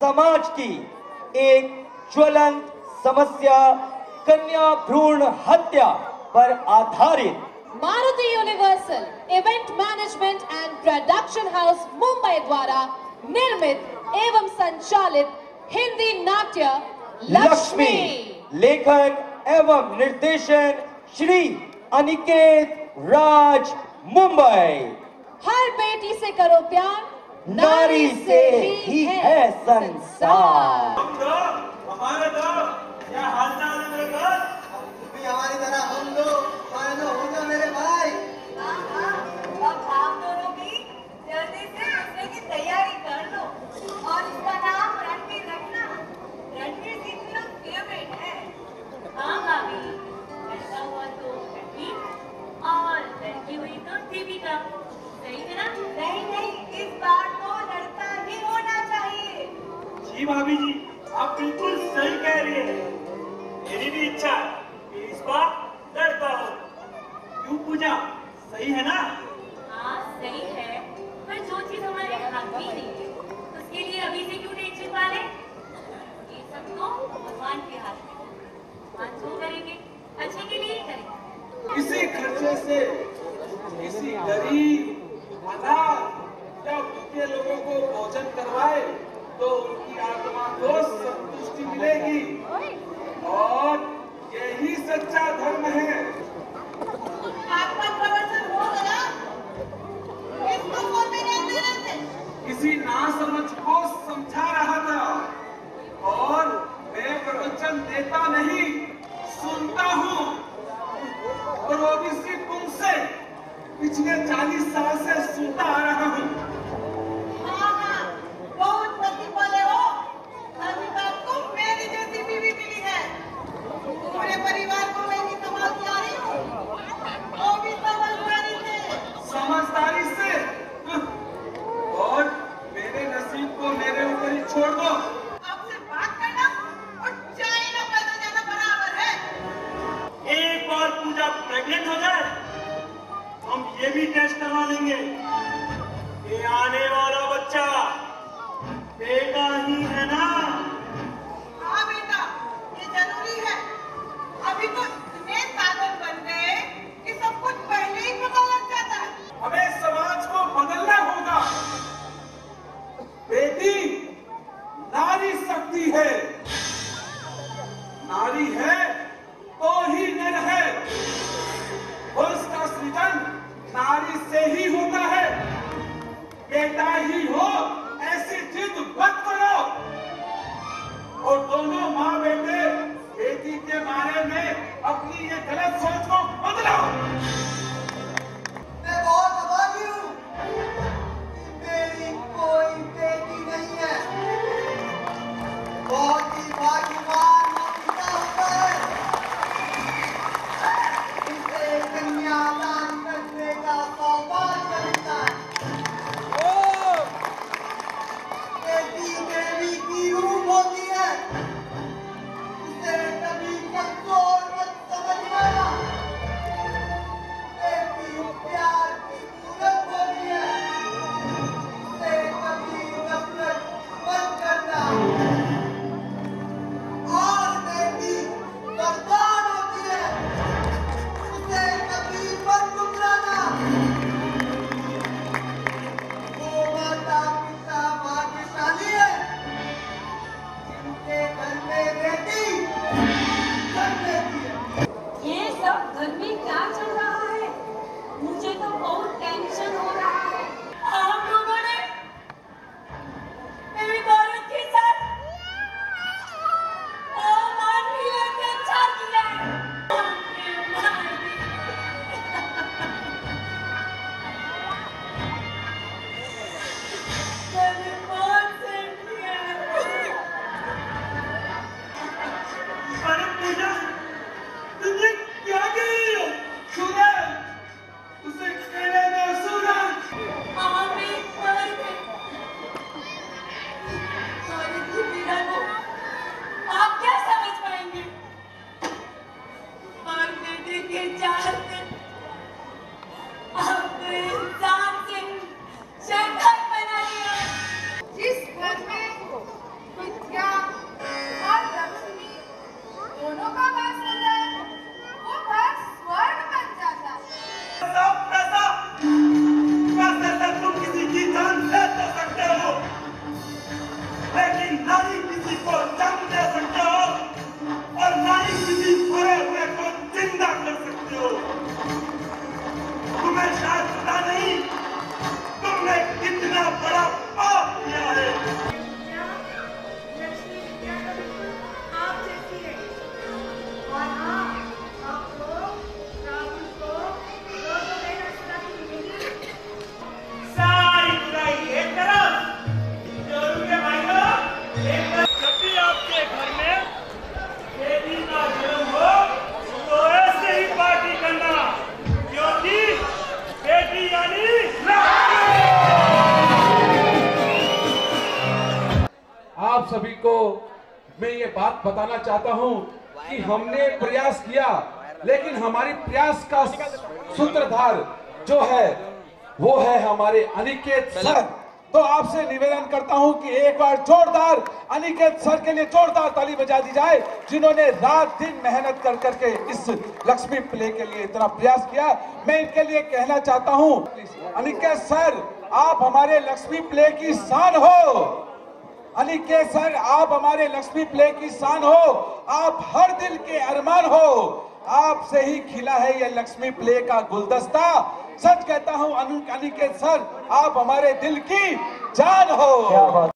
समाज की एक ज्वलंत समस्या कन्या भ्रूण हत्या पर आधारित Maruti universal event management and production house Mumbai द्वारा निर्मित एवं संचालित हिंदी नाट्य लक्ष्मी, लेखन एवं निर्देशन श्री अनिकेत राज, मुंबई। हर बेटी से करो प्यार, नारी से ही है संसार। हमारे दो क्या हालचाल है मेरे दोस्त? भी हमारी तरह हम दो होगा मेरे भाई। अब आप दोनों भी जल्दी से दूसरे की तैयारी कर लो और इसका नाम रणवीर रखना। रणवीर सिंह लोग फेवरेट है। हाँ भाभी, लड़का हुआ तो रणवीर और लड़की हुई तो दीपिका। सही है ना? नहीं, इस बार तो लड़का ही होना चाहिए। जी भाभी जी, आप बिल्कुल सही कह रही है। मेरी भी इच्छा है कि इस बार लड़का हो। क्यों पूजा, सही है ना? हाँ सही है, पर जो चीज हमारे हाथ में नहीं है उसके लिए अभी से क्यों टेंशन वाले? ये सब तो भगवान के हाथ में। भगवान जो करेंगे अच्छे के लिए ही करेंगे। इसी खर्चे से किसी गरीब, अनाथ या भूखे लोगों को भोजन करवाए तो उनकी आत्मा को संतुष्टि मिलेगी और यही सच्चा धर्म है। आपका प्रवचन हो गया? इसको फोन में नहीं दे रहे थे। किसी नासमझ को समझा रहा था और मैं प्रवचन देता नहीं, सुनता हूँ, और वो भी सिर्फ तुमसे पिछले 40 साल से सुनता आ रहा हूँ। हाँ, बहुत प्रतिफल हो। अभी तो आपको मेरी जैसी बीवी मिली है। पूरे परिवार को मैं ही संभालती आ रही हूँ, वो भी समझदारी से। समझदारी से? और मेरे नसीब को मेरे ऊपर ही छोड़ दो। आपसे बात करना और चाइना पैदल जाना बराबर है। एक बार पूजा प्रेग्नेंट हो जाए, हम ये भी टेस्ट करवा लेंगे कि आने वाला बच्चा बेटा ही है ना? हाँ बेटा, ये जरूरी है। अभी तो इतने साधन बन गए कि सब कुछ पहले ही पता लग जाता है। हमें समाज को बदलना होगा। बेटी नारी शक्ति है, नारी है तो ही नर है। वंश का सृजन नारी से ही होता है। बेटा ही हो ऐसी जिद मत करो। और दोनों माँ बेटे बेटी के बारे में अपनी ये गलत सोच को बदलो। मैं बहुत अभागी हूँ कि मेरी कोई बेटी नहीं है। बहुत ही भाग्यवान पिता होता है, इसे कन्यादान करने का सौभाग्य मिलता है। बेटी देवी की रूप होती है, उसे कभी कमजोर मत समझना। बेटी प्यार की मूरत होती है, उसे कभी नफरत मत करना। और बेटी वरदान होती है, उसे कभी मत ठुकराना। वो माता पिता भाग्यशाली है जिनके घर में बेटी जन्म लेती है। ये सब घर में क्या चल रहा है? मुझे तो बहुत टेंशन हो रहा है। आप लोगों ने मेरी औरत के साथ अमानवीय अत्याचार किया है। मैंने बहुत सहन किया है। अरे पूजा, तुमने क्या कह रही हो? सूरज, उसे कहने दो सूरज। आप एक मर्द हैं। और इतनी पीड़ा को आप क्या समझ पाएंगे? और बेटे के जान से आपने इंसान से शैतान बना दिया। जिस घर में बात बताना चाहता हूं कि हमने प्रयास किया, लेकिन हमारी प्रयास का सूत्रधार जो है वो है हमारे अनिकेत सर। तो आपसे निवेदन करता हूं कि एक बार जोरदार अनिकेत सर के लिए जोरदार ताली बजा दी जाए, जिन्होंने रात दिन मेहनत कर करके इस लक्ष्मी प्ले के लिए इतना प्रयास किया। मैं इनके लिए कहना चाहता हूं, अनिकेत सर आप हमारे लक्ष्मी प्ले की शान हो। अनिकेत सर आप हमारे लक्ष्मी प्ले की शान हो, आप हर दिल के अरमान हो, आपसे ही खिला है ये लक्ष्मी प्ले का गुलदस्ता। सच कहता हूं अनिकेत सर आप हमारे दिल की जान हो।